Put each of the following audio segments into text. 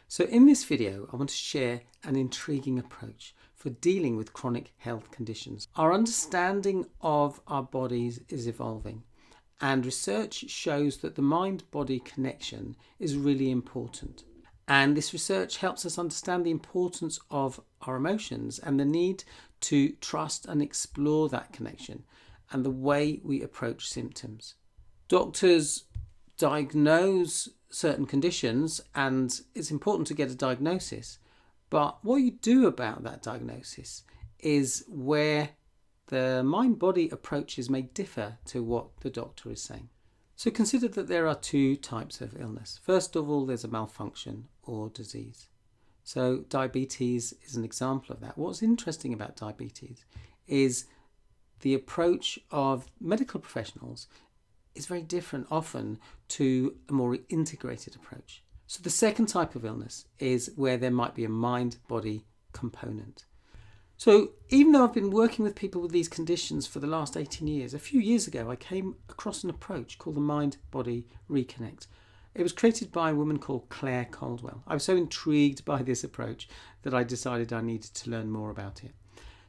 So in this video, I want to share an intriguing approach for dealing with chronic health conditions. Our understanding of our bodies is evolving, and research shows that the mind-body connection is really important. And this research helps us understand the importance of our emotions and the need to trust and explore that connection and the way we approach symptoms. Doctors diagnose certain conditions, and it's important to get a diagnosis, but what you do about that diagnosis is where the mind-body approaches may differ to what the doctor is saying. So consider that there are two types of illness. First of all, there's a malfunction or disease. So diabetes is an example of that. What's interesting about diabetes is the approach of medical professionals is very different often to a more integrated approach. So the second type of illness is where there might be a mind-body component. So even though I've been working with people with these conditions for the last 18 years, a few years ago I came across an approach called the Mind-Body Reconnect. It was created by a woman called Claire Caldwell. I was so intrigued by this approach that I decided I needed to learn more about it.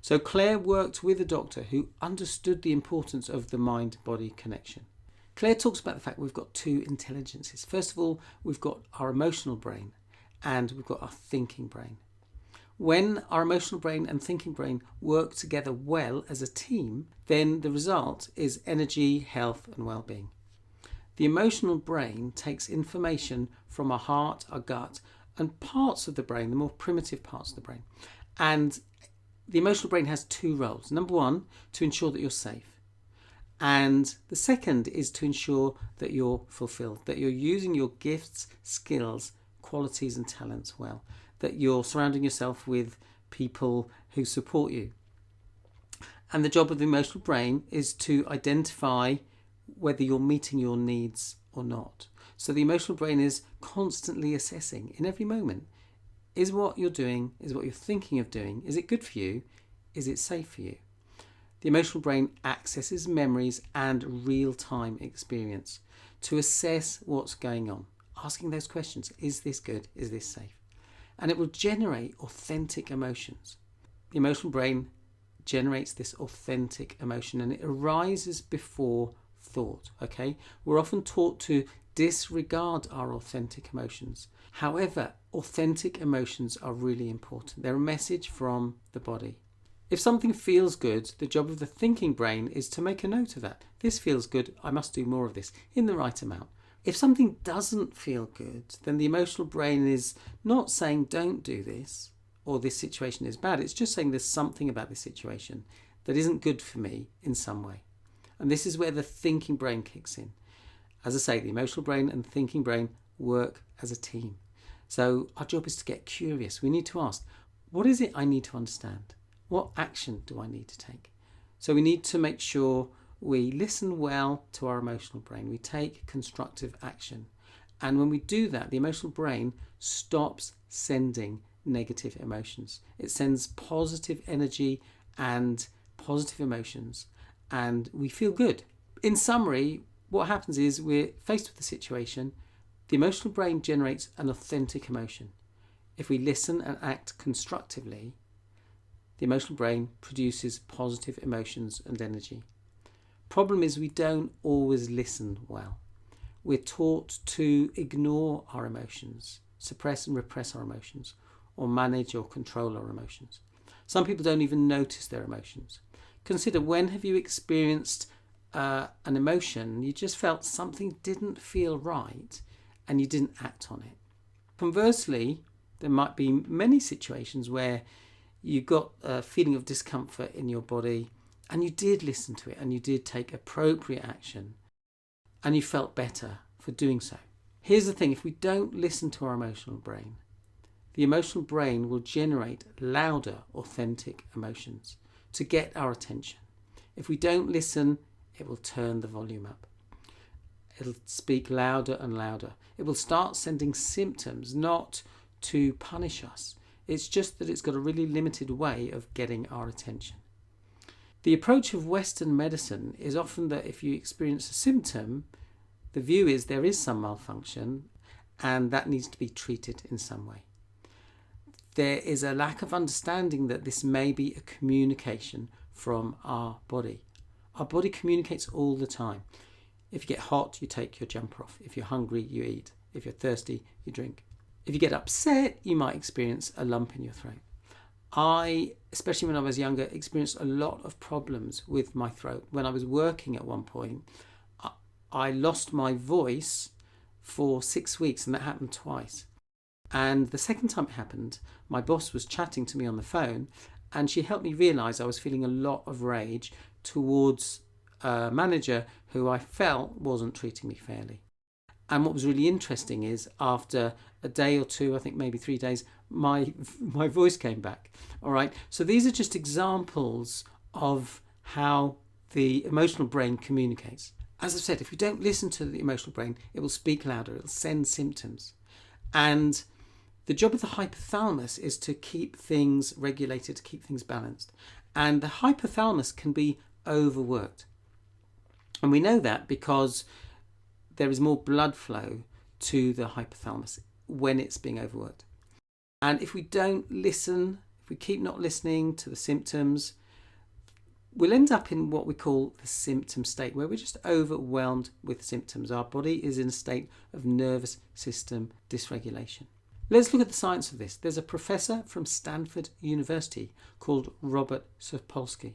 So Claire worked with a doctor who understood the importance of the mind-body connection. Claire talks about the fact we've got two intelligences. First of all, we've got our emotional brain and we've got our thinking brain. When our emotional brain and thinking brain work together well as a team, then the result is energy, health and well-being. The emotional brain takes information from our heart, our gut and parts of the brain, the more primitive parts of the brain. And the emotional brain has two roles. Number one, to ensure that you're safe. And the second is to ensure that you're fulfilled, that you're using your gifts, skills, qualities and talents well, that you're surrounding yourself with people who support you. And the job of the emotional brain is to identify whether you're meeting your needs or not. So the emotional brain is constantly assessing in every moment, is what you're doing, is what you're thinking of doing, is it good for you, is it safe for you? The emotional brain accesses memories and real-time experience to assess what's going on, asking those questions, is this good, is this safe? And it will generate authentic emotions. The emotional brain generates this authentic emotion and it arises before thought, okay? We're often taught to disregard our authentic emotions. However, authentic emotions are really important. They're a message from the body. If something feels good, the job of the thinking brain is to make a note of that. This feels good, I must do more of this in the right amount. If something doesn't feel good, then the emotional brain is not saying don't do this or this situation is bad. It's just saying there's something about this situation that isn't good for me in some way. And this is where the thinking brain kicks in. As I say, the emotional brain and thinking brain work as a team. So our job is to get curious. We need to ask, what is it I need to understand? What action do I need to take? So we need to make sure we listen well to our emotional brain. We take constructive action. And when we do that, the emotional brain stops sending negative emotions. It sends positive energy and positive emotions, and we feel good. In summary, what happens is we're faced with a situation. The emotional brain generates an authentic emotion. If we listen and act constructively, the emotional brain produces positive emotions and energy. Problem is we don't always listen well. We're taught to ignore our emotions, suppress and repress our emotions, or manage or control our emotions. Some people don't even notice their emotions. Consider, when have you experienced an emotion, you just felt something didn't feel right and you didn't act on it? Conversely, there might be many situations where you got a feeling of discomfort in your body and you did listen to it and you did take appropriate action and you felt better for doing so. Here's the thing, if we don't listen to our emotional brain, the emotional brain will generate louder, authentic emotions to get our attention. If we don't listen, it will turn the volume up. It'll speak louder and louder. It will start sending symptoms, not to punish us. It's just that it's got a really limited way of getting our attention. The approach of Western medicine is often that if you experience a symptom, the view is there is some malfunction and that needs to be treated in some way. There is a lack of understanding that this may be a communication from our body. Our body communicates all the time. If you get hot, you take your jumper off. If you're hungry, you eat. If you're thirsty, you drink. If you get upset, you might experience a lump in your throat. I, especially when I was younger, experienced a lot of problems with my throat. When I was working at one point, I lost my voice for 6 weeks, and that happened twice. And the second time it happened, my boss was chatting to me on the phone, and she helped me realise I was feeling a lot of rage towards a manager who I felt wasn't treating me fairly. And what was really interesting is after a day or two, I think maybe 3 days, my voice came back. All right. So these are just examples of how the emotional brain communicates. As I've said, if we don't listen to the emotional brain, it will speak louder. It will send symptoms. And the job of the hypothalamus is to keep things regulated, to keep things balanced. And the hypothalamus can be overworked. And we know that because there is more blood flow to the hypothalamus when it's being overworked. And if we don't listen, if we keep not listening to the symptoms, we'll end up in what we call the symptom state, where we're just overwhelmed with symptoms. Our body is in a state of nervous system dysregulation. Let's look at the science of this. There's a professor from Stanford University called Robert Sapolsky.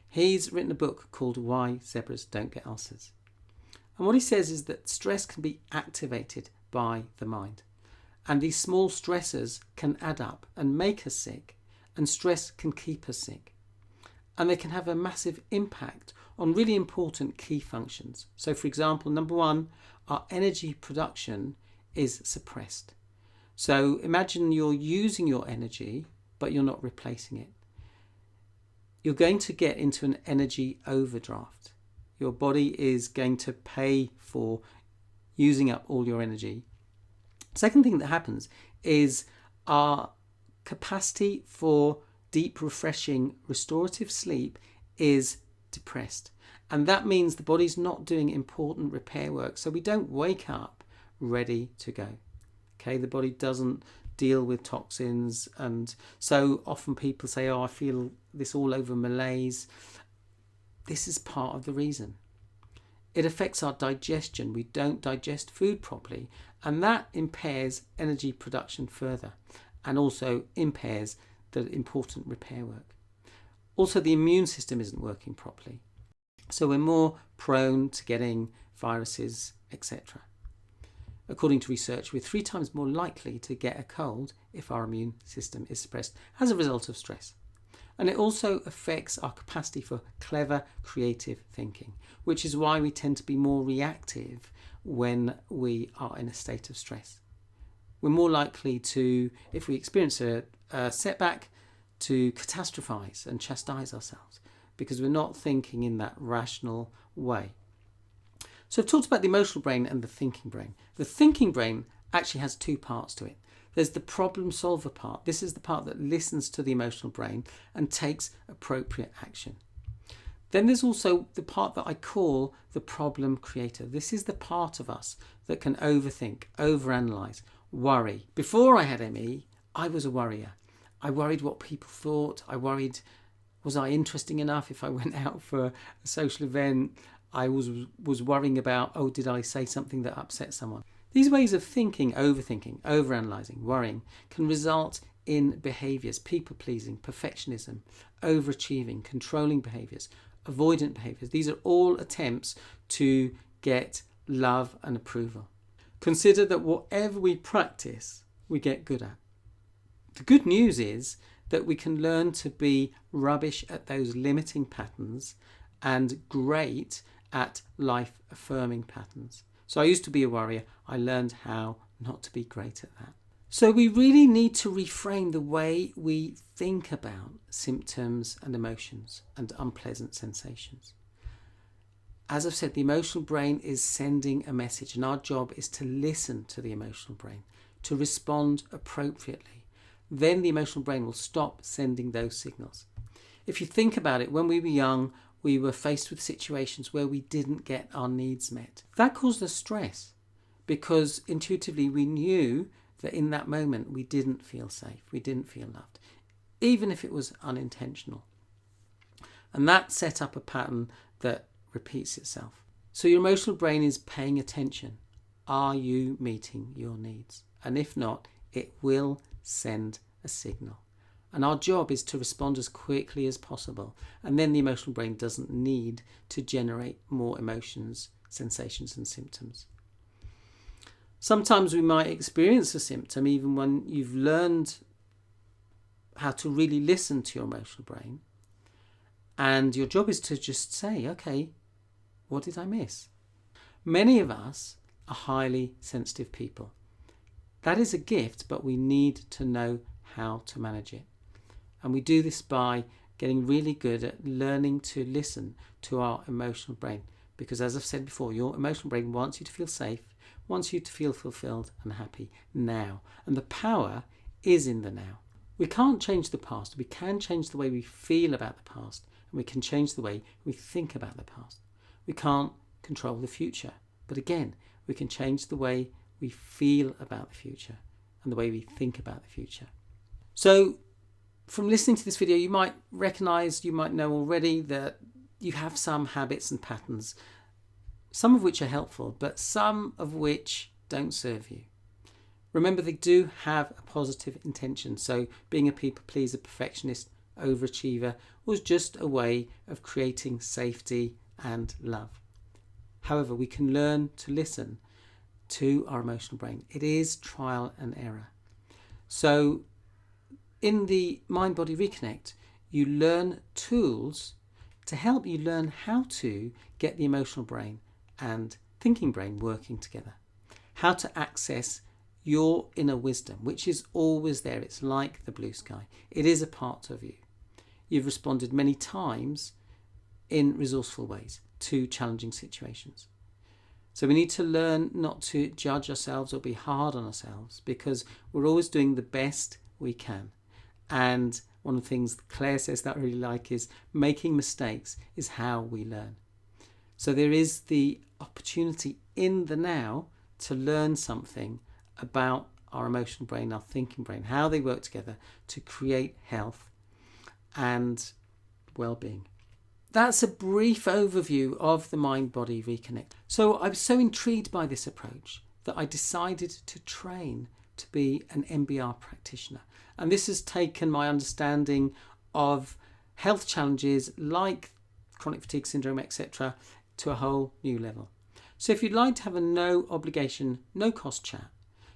He's written a book called Why Zebras Don't Get Ulcers. And what he says is that stress can be activated by the mind. And these small stressors can add up and make us sick, and stress can keep us sick. And they can have a massive impact on really important key functions. So for example, number one, our energy production is suppressed. So imagine you're using your energy, but you're not replacing it. You're going to get into an energy overdraft. Your body is going to pay for using up all your energy. Second thing that happens is our capacity for deep, refreshing, restorative sleep is depressed. And that means the body's not doing important repair work. So we don't wake up ready to go. Okay, the body doesn't deal with toxins. And so often people say, oh, I feel this all over malaise. This is part of the reason. It affects our digestion. We don't digest food properly. And that impairs energy production further and also impairs the important repair work. Also, the immune system isn't working properly. So we're more prone to getting viruses, etc. According to research, we're 3 times more likely to get a cold if our immune system is suppressed as a result of stress. And it also affects our capacity for clever, creative thinking, which is why we tend to be more reactive when we are in a state of stress. We're more likely to, if we experience a setback, to catastrophize and chastise ourselves because we're not thinking in that rational way. So I've talked about the emotional brain and the thinking brain. The thinking brain actually has 2 parts to it. There's the problem solver part. This is the part that listens to the emotional brain and takes appropriate action. Then there's also the part that I call the problem creator. This is the part of us that can overthink, overanalyze, worry. Before I had ME, I was a worrier. I worried what people thought. I worried, was I interesting enough if I went out for a social event? I was worrying about, oh, did I say something that upset someone? These ways of thinking, overthinking, overanalyzing, worrying can result in behaviours, people-pleasing, perfectionism, overachieving, controlling behaviours, avoidant behaviours. These are all attempts to get love and approval. Consider that whatever we practice, we get good at. The good news is that we can learn to be rubbish at those limiting patterns and great at life-affirming patterns. So I used to be a worrier. I learned how not to be great at that. So we really need to reframe the way we think about symptoms and emotions and unpleasant sensations. As I've said, the emotional brain is sending a message, and our job is to listen to the emotional brain, to respond appropriately. Then the emotional brain will stop sending those signals. If you think about it, when we were young, we were faced with situations where we didn't get our needs met. That caused us stress because intuitively we knew that in that moment we didn't feel safe, we didn't feel loved, even if it was unintentional. And that set up a pattern that repeats itself. So your emotional brain is paying attention. Are you meeting your needs? And if not, it will send a signal. And our job is to respond as quickly as possible. And then the emotional brain doesn't need to generate more emotions, sensations and symptoms. Sometimes we might experience a symptom even when you've learned how to really listen to your emotional brain. And your job is to just say, okay, what did I miss? Many of us are highly sensitive people. That is a gift, but we need to know how to manage it. And we do this by getting really good at learning to listen to our emotional brain. Because as I've said before, your emotional brain wants you to feel safe, wants you to feel fulfilled and happy now. And the power is in the now. We can't change the past. We can change the way we feel about the past, and we can change the way we think about the past. We can't control the future. But again, we can change the way we feel about the future and the way we think about the future. So from listening to this video, you might recognize, you might know already that you have some habits and patterns, some of which are helpful, but some of which don't serve you. Remember, they do have a positive intention. So being a people pleaser, perfectionist, overachiever was just a way of creating safety and love. However, we can learn to listen to our emotional brain. It is trial and error. So in the Mind-Body Reconnect, you learn tools to help you learn how to get the emotional brain and thinking brain working together. How to access your inner wisdom, which is always there. It's like the blue sky. It is a part of you. You've responded many times in resourceful ways to challenging situations. So we need to learn not to judge ourselves or be hard on ourselves, because we're always doing the best we can. And one of the things Claire says that I really like is making mistakes is how we learn. So there is the opportunity in the now to learn something about our emotional brain, our thinking brain, how they work together to create health and well-being. That's a brief overview of the Mind-Body Reconnect. So I was so intrigued by this approach that I decided to train to be an MBR practitioner. And this has taken my understanding of health challenges like chronic fatigue syndrome, etc., to a whole new level. So if you'd like to have a no obligation, no cost chat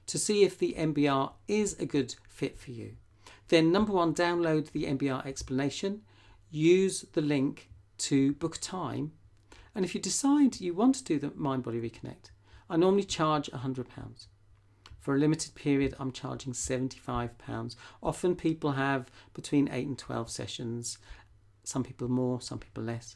to see if the MBR is a good fit for you, then number one, download the MBR explanation, use the link to book a time, and if you decide you want to do the Mind-Body Reconnect, I normally charge £100. For a limited period, I'm charging £75. Often people have between 8 and 12 sessions, some people more, some people less.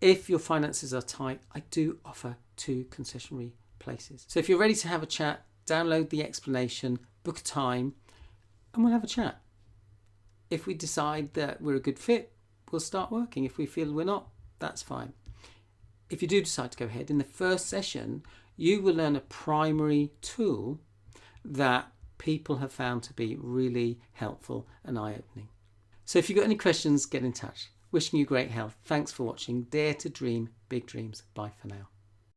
If your finances are tight, I do offer 2 concessionary places. So if you're ready to have a chat, download the explanation, book a time, and we'll have a chat. If we decide that we're a good fit, we'll start working. If we feel we're not, that's fine. If you do decide to go ahead, in the first session, you will learn a primary tool that people have found to be really helpful and eye-opening. So if you've got any questions, get in touch. Wishing you great health. Thanks for watching. Dare to dream big dreams. Bye for now.